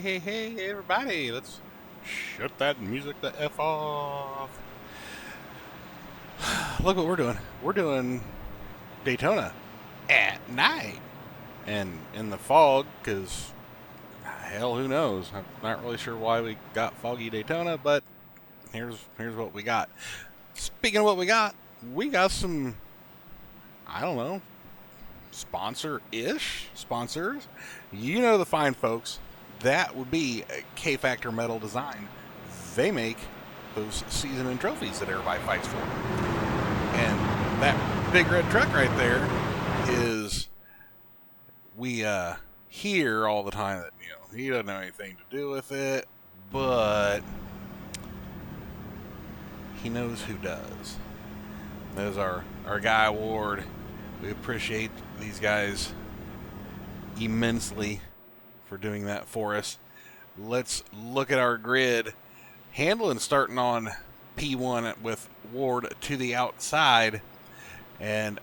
Hey, everybody, let's shut that music the F off. Look what we're doing. We're doing Daytona at night and in the fog, because hell, who knows? I'm not really sure why we got foggy Daytona, but here's what we got. Speaking of what we got some, I don't know, sponsor-ish sponsors. You know the fine folks. That would be K Factor Metal Design. They make those season and trophies that everybody fights for. And that big red truck right there is, we hear all the time that, he doesn't have anything to do with it, but he knows who does. There's our guy Ward. We appreciate these guys immensely for doing that for us. Let's look at our grid. Handling starting on P1 with Ward to the outside. And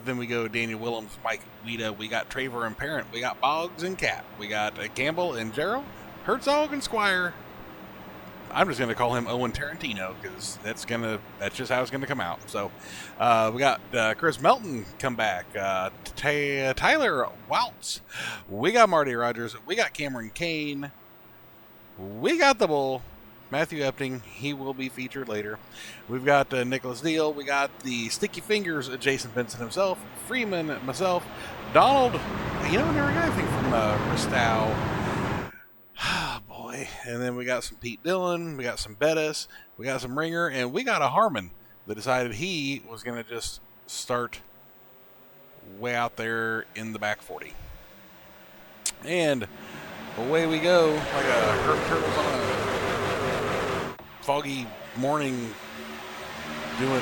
then we go Daniel Willems, Mike Wida. We got Traver and Parent. We got Boggs and Cap. We got Campbell and Gerald. Herzog and Squire. I'm just going to call him Owen Tarantino because that's just how it's going to come out. So we got Chris Melton come back. Tyler Waltz. We got Marty Rogers. We got Cameron Kane. We got the Bull. Matthew Epting. He will be featured later. We've got Nicholas Deal. We got the Sticky Fingers, Jason Vincent himself. Freeman, myself. Donald. Never got anything from Ristow. And then we got some Pete Dillon, we got some Bettis, we got some Ringer, and we got a Harmon that decided he was going to just start way out there in the back 40. And away we go, like a herd turtles on a foggy morning, doing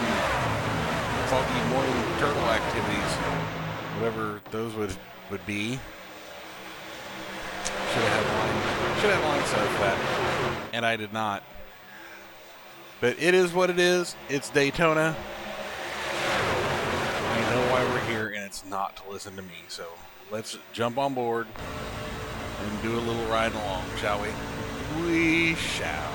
foggy morning turtle activities, whatever those would be. Should have line set for that, and I did not. But it is what it is. It's Daytona. I know why we're here, and it's not to listen to me. So let's jump on board and do a little ride along, shall we? We shall.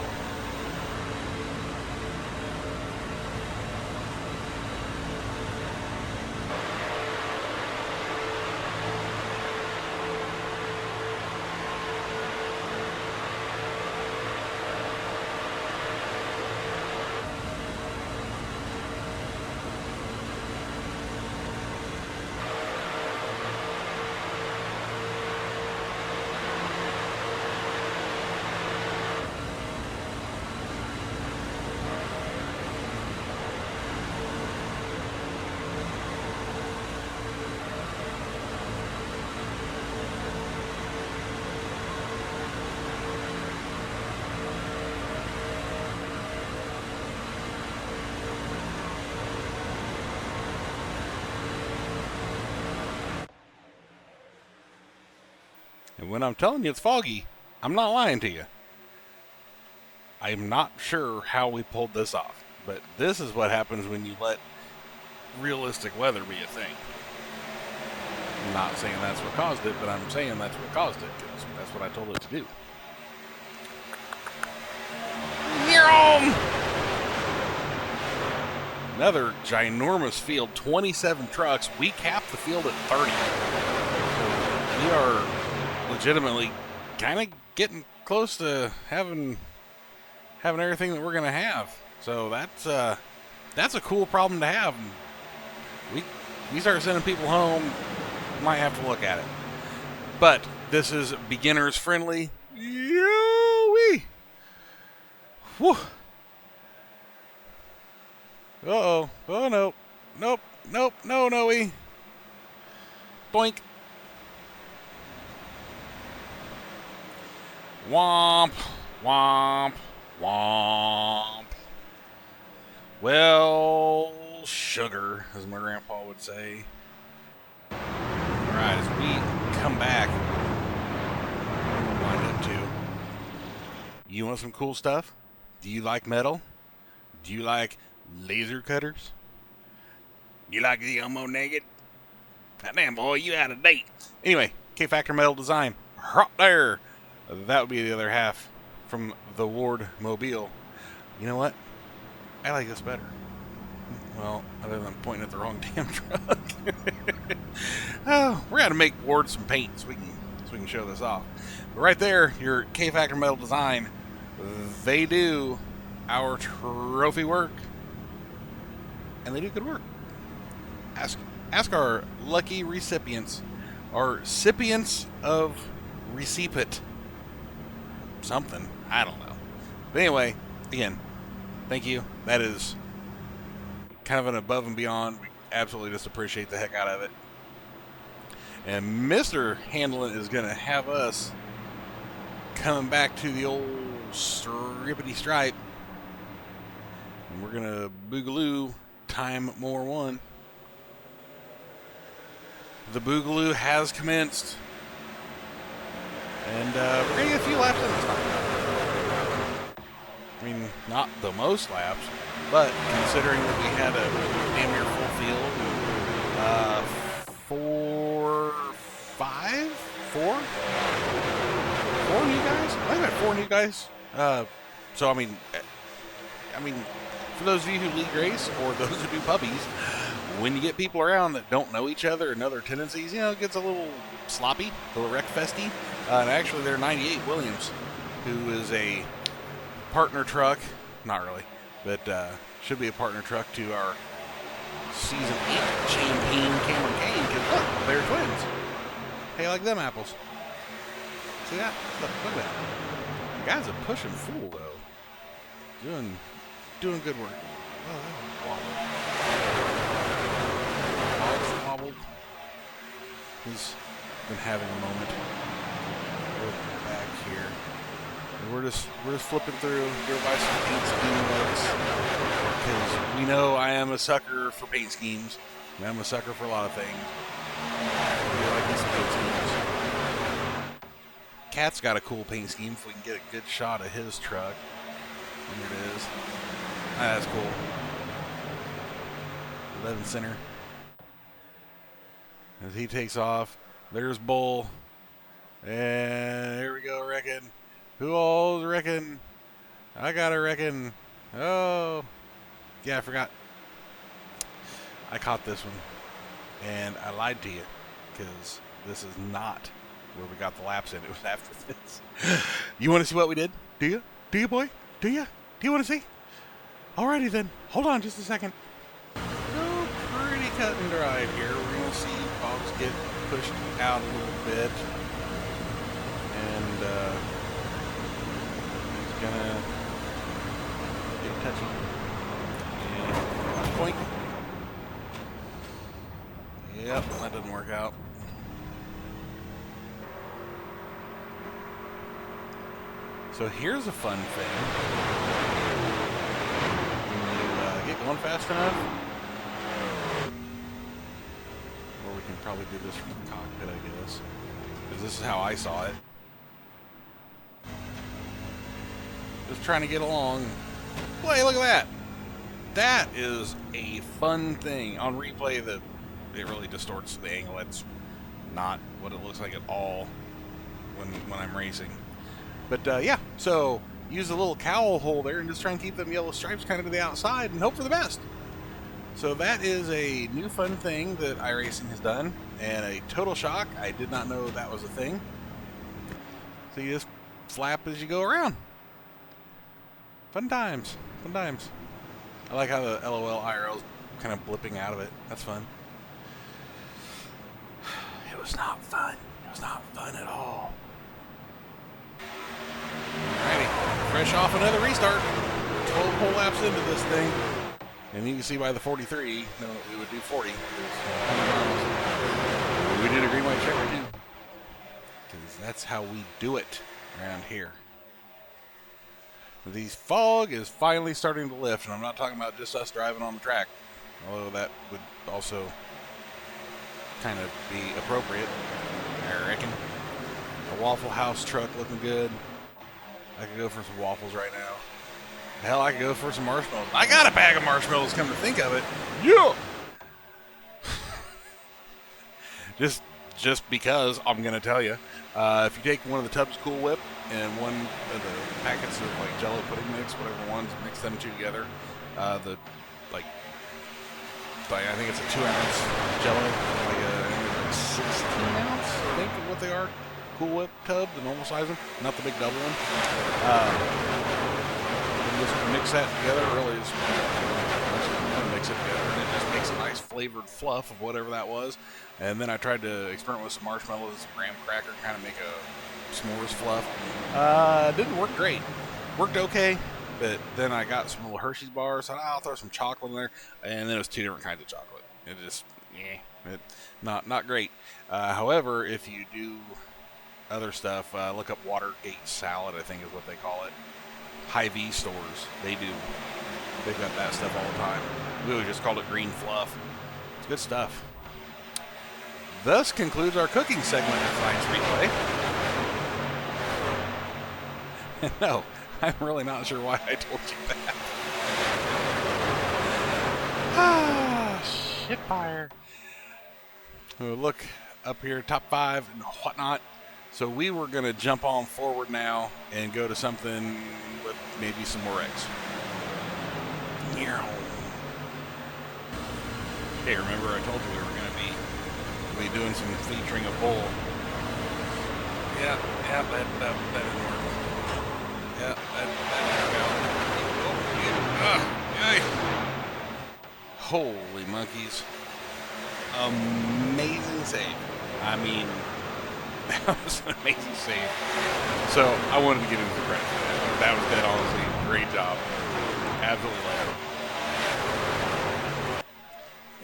And when I'm telling you it's foggy, I'm not lying to you. I'm not sure how we pulled this off, but this is what happens when you let realistic weather be a thing. I'm not saying that's what caused it, but I'm saying that's what caused it, because that's what I told it to do. Another ginormous field, 27 trucks. We capped the field at 30. So we are legitimately kind of getting close to having everything that we're going to have. So that's a cool problem to have. We start sending people home, might have to look at it. But this is beginners friendly. Yoo-wee! Whew. Uh-oh. Oh, no. Nope. No-no-we. Boink. Womp. Womp. Womp. Well, sugar, as my grandpa would say. Alright, as we come back, wind up too. You want some cool stuff? Do you like metal? Do you like laser cutters? You like the Elmo naked? Damn, boy, you out of date. Anyway, K Factor Metal Design. Right there. That would be the other half from the Ward Mobile. You know what? I like this better. Well, other than pointing at the wrong damn truck. Oh, we're gonna make Ward some paint so we can show this off. But right there, your K-Factor Metal Design, they do our trophy work, and they do good work. Ask our lucky recipients, our recipients of recipient something. I don't know. But anyway, again, thank you. That is kind of an above and beyond. We absolutely just appreciate the heck out of it. And Mr. Handlin is going to have us coming back to the old strippity stripe. And we're going to boogaloo time more one. The boogaloo has commenced. And we're going to get a few laps in this time. I mean, not the most laps, but considering that we had a damn near full field, 4 new guys? I think we had 4 new guys. So, I mean, for those of you who lead race or those who do puppies, when you get people around that don't know each other and know their tendencies, it gets a little sloppy, a little wreck-festy. And actually, they're 98 Williams, who is a partner truck, not really, but should be a partner truck to our Season 8 Champagne Cameron Kane, because look, they're twins. Hey, like them apples. See that? Look at that. The guy's a pushing fool, though. Doing good work. Oh, wobbled. He's been having a moment. We're back here. And we're just flipping through, go buy some paint scheme books, because we know I am a sucker for paint schemes. And I'm a sucker for a lot of things. We like these paint schemes. Cat's got a cool paint scheme. If we can get a good shot of his truck, there it is. That's cool. 11 center. As he takes off, there's Bull, and here we go, Reckon. Who all's Reckon? I gotta reckon. Oh, yeah, I forgot. I caught this one, and I lied to you, because this is not where we got the laps in. It was after this. You want to see what we did? Do you? Do you, boy? Do you? Do you want to see? Alrighty then. Hold on just a second. Oh, pretty cut and dry here. We're going to see Bob's get pushed out a little bit. And he's going to get touchy. And point. Yep, that didn't work out. So here's a fun thing. When you get going fast enough, or we can probably do this from the cockpit, I guess, because this is how I saw it. Just trying to get along. Boy, look at that. That is a fun thing. On replay, it really distorts the angle. It's not what it looks like at all when I'm racing. But yeah, so use a little cowl hole there and just try and keep them yellow stripes kind of to the outside and hope for the best. So that is a new fun thing that iRacing has done, and a total shock. I did not know that was a thing. So you just flap as you go around. Fun times. Fun times. I like how the LOL IRL is kind of blipping out of it. That's fun. It was not fun. It was not fun at all. Alrighty, fresh off another restart. 12 whole laps into this thing. And you can see by the 43, no, we would do 40. We did a green, white checker too. Because that's how we do it around here. The fog is finally starting to lift, and I'm not talking about just us driving on the track. Although that would also kind of be appropriate, I reckon. A Waffle House truck looking good. I could go for some waffles right now. Hell, I could go for some marshmallows. I got a bag of marshmallows, come to think of it. Yeah! just because, I'm going to tell you. If you take one of the tubs Cool Whip and one of the packets of like Jello pudding mix, whatever ones, mix them two together. The like I think it's a 2-ounce Jello, like a 16-ounce, I think is what they are. Cool Whip tub, the normal size one, not the big double one. Just mix that together. Really, just mix it together, and it just makes a nice flavored fluff of whatever that was. And then I tried to experiment with some marshmallows, some graham cracker, kind of make a s'mores fluff. Didn't work great. Worked okay, but then I got some little Hershey's bars. So I'll throw some chocolate in there, and then it was 2 different kinds of chocolate. It just, not great. However, if you do other stuff, look up Watergate salad, I think is what they call it. Hy-Vee stores, they've got that stuff all the time. We always just called it green fluff. It's good stuff. Thus concludes our cooking segment of tonight's replay. No, I'm really not sure why I told you that. Shit fire. We'll look up here, top 5 and whatnot. So we were going to jump on forward now and go to something with maybe some more eggs. Okay, remember I told you we were going to be doing some featuring a bull. Yeah, that didn't work. Yeah, that didn't work out. Holy monkeys. Amazing save. I mean, that was an amazing save. So I wanted to give him some credit for that. That was dead honestly. Great job. Absolutely love it.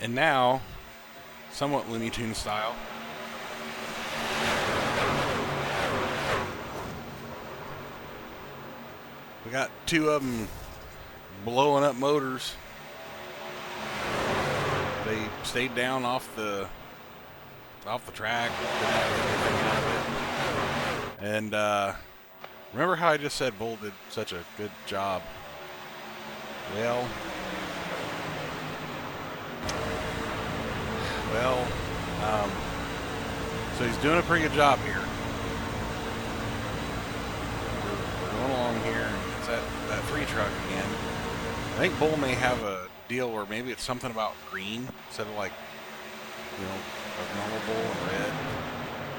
And now, somewhat Looney Tunes style, we got 2 of them blowing up motors. They stayed down off the track. And remember how I just said Bull did such a good job? Well, so he's doing a pretty good job here. We're going along here. It's that 3 truck again. I think Bull may have a deal where maybe it's something about green instead of like, a normal Bull and red.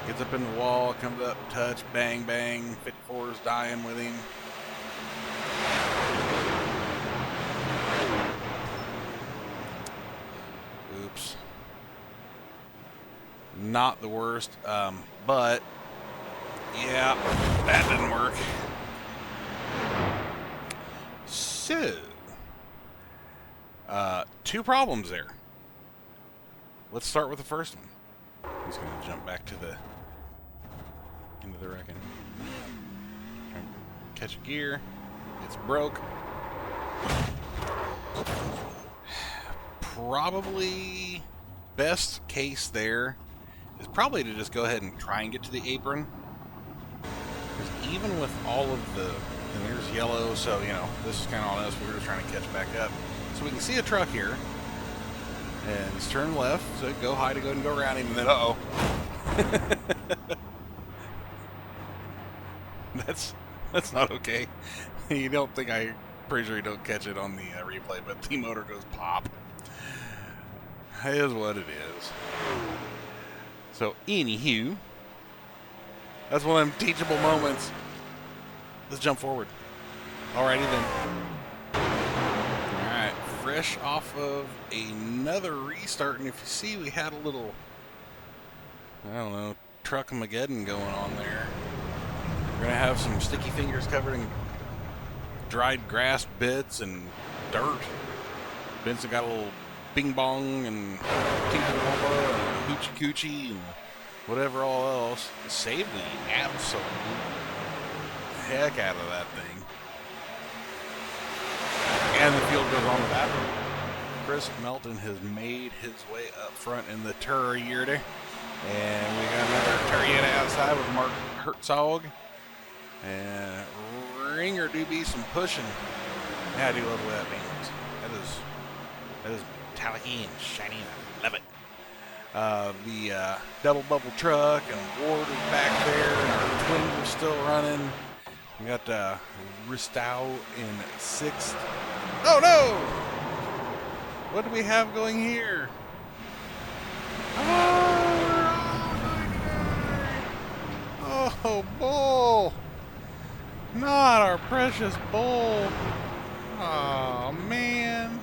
Gets up in the wall, comes up, touch, bang, bang. 54 is dying with him. Oops. Not the worst, but yeah, that didn't work. So, 2 problems there. Let's start with the first one. He's going to jump back into the wrecking. Catch a gear. It's broke. Probably best case there is probably to just go ahead and try and get to the apron. Because even with all of and there's yellow, so, this is kind of on us. We were just trying to catch back up. So we can see a truck here. And it's turned left, so go high to go and go around him, and then, uh-oh. That's not okay. You don't think pretty sure you don't catch it on the replay, but the motor goes pop. It is what it is. So, anywho, that's one of them teachable moments. Let's jump forward. Alrighty then. Alright, fresh off of another restart, and if you see, we had a little, I don't know, Truckamageddon going on there. We're going to have some sticky fingers covered in dried grass bits and dirt. Benson got a little bing bong and tinkle wumpa and hoochie coochie and whatever all else. Saved the absolute heck out of that thing. And the field goes on with that one. Chris Melton has made his way up front in the Toyota. And we got another Toyota outside with Mark Herzog. And Ringer do be some pushing. Yeah, I do love what that means. That is metallic and shiny. I love it. The double bubble truck and Ward is back there, and our twins are still running. We got Ristow in 6th. Oh no! What do we have going here? Oh, Bull! Not our precious Bull! Oh man!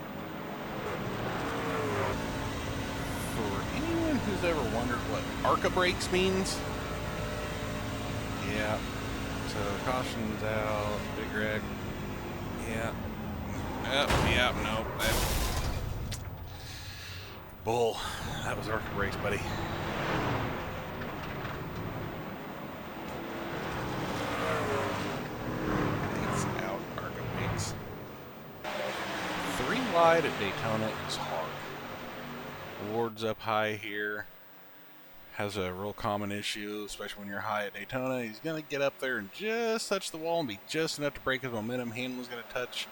For anyone who's ever wondered what ARCA brakes means, yeah. So caution's out, big wreck. Yeah. Yep, nope. Bull. That was ARCA brakes, buddy. It's out, ARCA brakes. 3 wide at Daytona is hard. Ward's up high here. Has a real common issue, especially when you're high at Daytona. He's going to get up there and just touch the wall and be just enough to break his momentum. Hamlin's going to touch,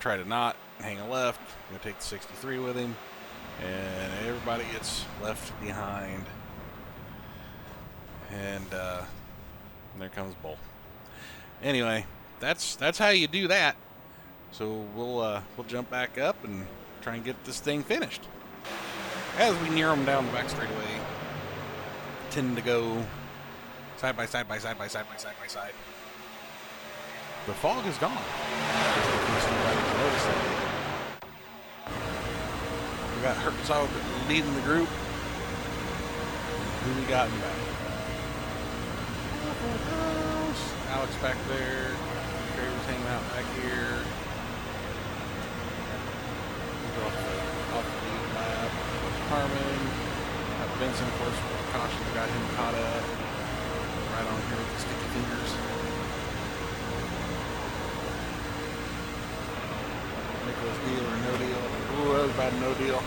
try to not, hang a left. Going to take the 63 with him. And everybody gets left behind. And there comes Bull. Anyway, that's how you do that. So we'll jump back up and try and get this thing finished. As we near them down the back straightaway, tend to go side by side by side by side by side by side. The fog is gone. We got Herzog leading the group. Who we got in back? Alex back there. Traver's hanging out back here. Off the lead lap. Harmon. Benson, of course, caution got him caught up. Right on here with the sticky fingers. Nicholas deal or no deal? Ooh, that was bad no deal.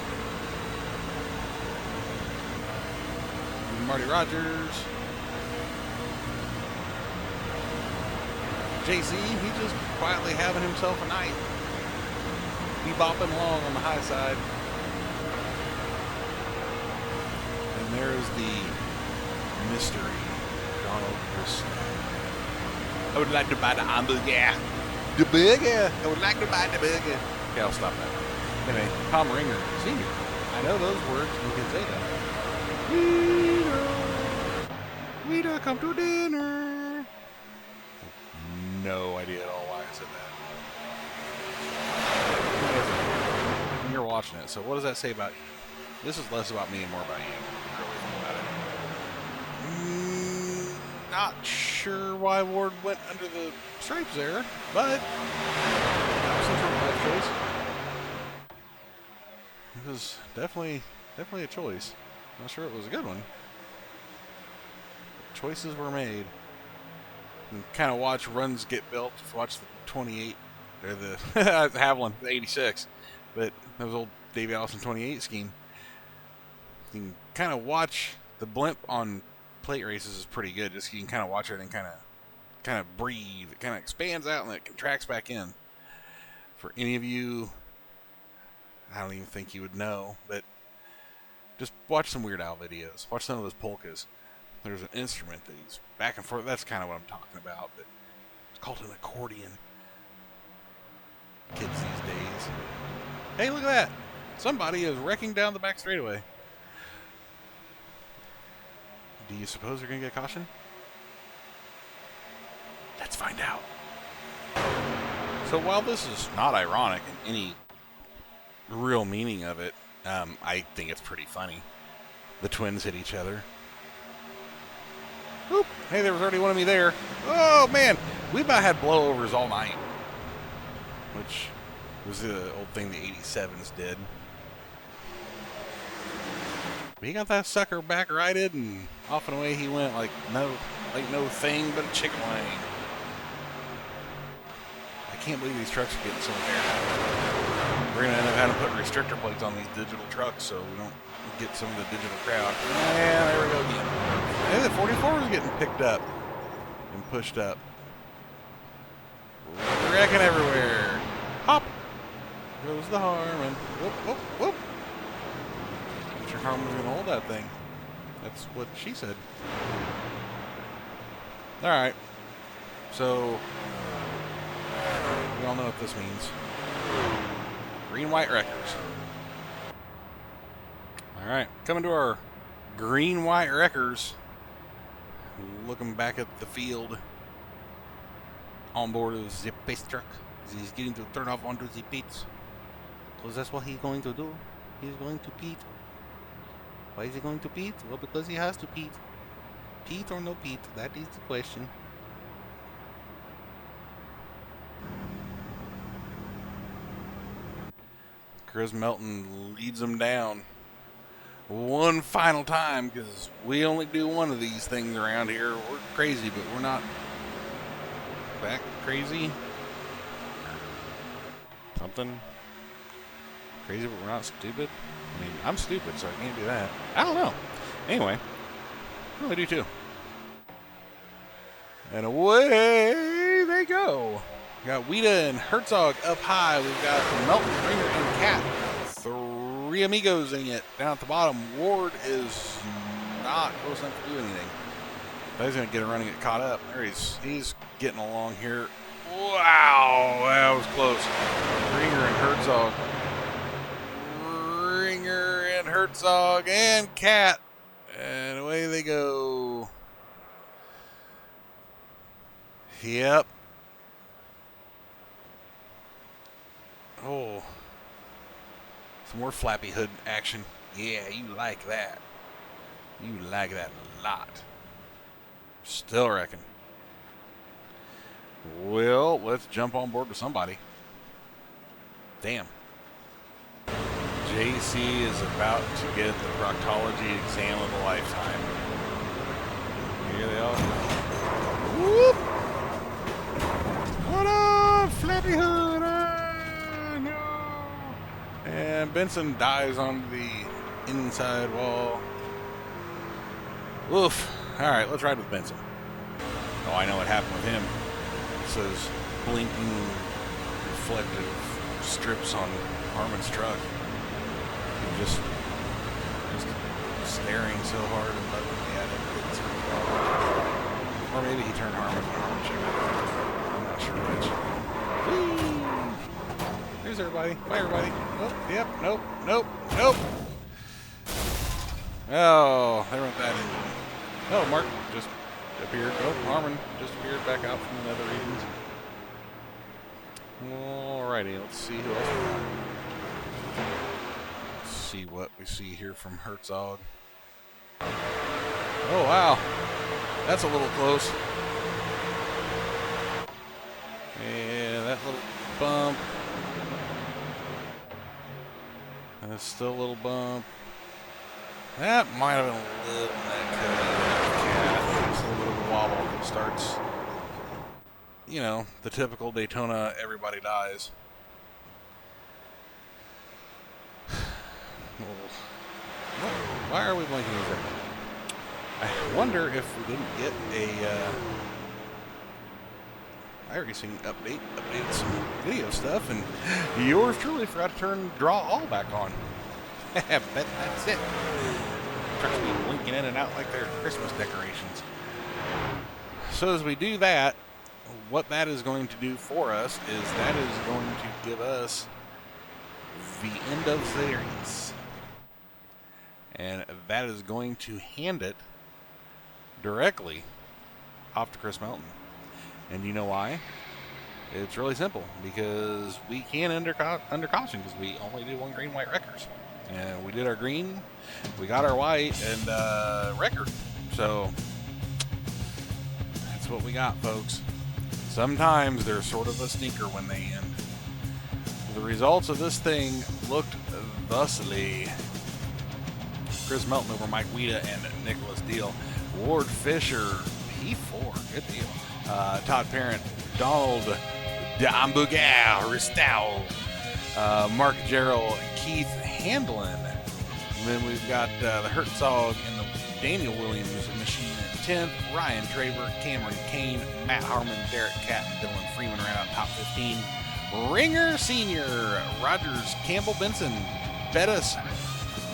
Marty Rogers. JC, he's just quietly having himself a night. Bebopping along on the high side. And there's the mystery, Donald Bristow. I would like to buy the hamburger. The burger. I would like to buy the burger. Okay, I'll stop that. Anyway, Tom Ringer, Sr. I know those words. You can say that. Rita, come to dinner. No idea at all why I said that. You're watching it, so what does that say about you? This is less about me and more about you. Not sure why Ward went under the stripes there, but that was some sort of bad choice. It was definitely a choice. Not sure it was a good one. Choices were made. And kind of watch runs get built. Just watch the 28 or the Haviland, the 86, but that was old Davey Allison 28 scheme. You can kind of watch the blimp on plate races is pretty good. Just you can kind of watch it and kind of breathe. It kind of expands out and it contracts back in. For any of you, I don't even think you would know, but just watch some Weird Al videos. Watch some of those polkas. There's an instrument that he's back and forth. That's kind of what I'm talking about. But it's called an accordion. Kids these days. Hey, look at that. Somebody is wrecking down the back straightaway. Do you suppose they're going to get caution? Let's find out. So while this is not ironic in any real meaning of it, I think it's pretty funny. The twins hit each other. Oop. Hey, there was already one of me there. Oh, man. We about had blowovers all night. Which was the old thing the 87s did. But he got that sucker back righted and off and away he went like no thing but a chicken wing. I can't believe these trucks are getting so bad. We're going to end up having to put restrictor plates on these digital trucks so we don't get some of the digital crowd. And there we go again. Hey, the 44 was getting picked up and pushed up. Wrecking everywhere. Hop! Goes the Harmon. Whoop, whoop, whoop. Mr. Harmon's going to hold that thing. That's what she said. Alright. So, we all know what this means. Green, white wreckers. All right, coming to our green, white wreckers. Looking back at the field on board of the pace truck. He's getting to turn off onto the pits. Because that's what he's going to do. He's going to pit. Why is he going to pit? Well, because he has to pit. Pit or no pit? That is the question. Chris Melton leads them down one final time, because we only do one of these things around here. We're crazy, but we're not that crazy. Something crazy, but we're not stupid. I mean, I'm stupid, so I can't do that. I don't know. Anyway, I really do too. And away they go. We got Wida and Herzog up high. We've got Melton, Ringer, and Cat. Three amigos in it. Down at the bottom, Ward is not close enough to do anything. But he's going to get a run and get caught up. There he's getting along here. Wow, that was close. Ringer and Herzog. Ringer and Herzog and Cat. And away they go. Yep. Oh. Some more flappy hood action. Yeah, you like that. You like that a lot. Still reckon. Well, let's jump on board with somebody. Damn. JC is about to get the proctology exam of a lifetime. Here they all go. Whoop! What up, flappy hood? No! And Benson dives on the inside wall. Oof. Alright, let's ride with Benson. Oh, I know what happened with him. It says blinking reflective strips on Harmon's truck. He just staring so hard and looking at it. Or maybe he turned Harmon on. I'm not sure which. Whee! There's everybody. Bye, everybody. Oh, yep. Nope. Nope. Nope. Oh, there went that engine. Oh, Mark just appeared. Oh, Harmon just appeared back out from the nether regions. Alrighty, let's see who else we got. Let's see what we see here from Herzog. Oh, wow. That's a little close. And that little bump. That's still a little bump. That might have been a little Just a little bit of a wobble. It starts, you know, the typical Daytona, everybody dies. Why are we blinking these up? I wonder if we didn't get a iRacing updated some video stuff, and yours truly forgot to turn draw all back on. Bet that's it. Trucks be blinking in and out like they're Christmas decorations. So as we do that, what that is going to do for us is that is going to give us the end of series. And that is going to hand it directly off to Chris Melton. And you know why? It's really simple. Because we can under caution, because we only do one green, white wreckers. And we did our green, we got our white, and record. So that's what we got, folks. Sometimes they're sort of a stinker when they end. The results of this thing looked thusly. Chris Melton over Mike Wida and Nicholas Deal. Ward Fisher, P4, good deal. Todd Parent, Donald Dambugar, Ristow, Mark Gerald, Keith Handlin. And then we've got the Herzog and the Daniel Williams machine in 10th. Ryan Traver, Cameron Kane, Matt Harmon, Derek Catt, and Dylan Freeman around top 15. Ringer Sr., Rogers, Campbell Benson, Bettis,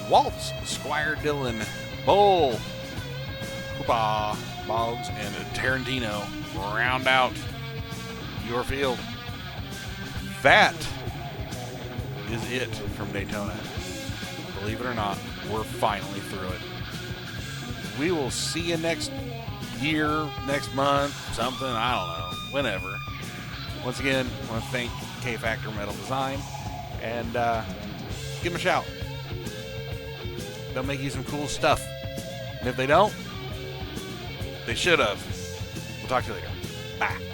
Waltz, Squire Dillon, Bull, Hoopa, Boggs and Tarantino round out your field. That is it from Daytona. Believe it or not, we're finally through it. We will see you next year, next month, something, I don't know, whenever. Once again, I want to thank K Factor Metal Design, and give them a shout. They'll make you some cool stuff. And if they don't, they should have. We'll talk to you later. Bye.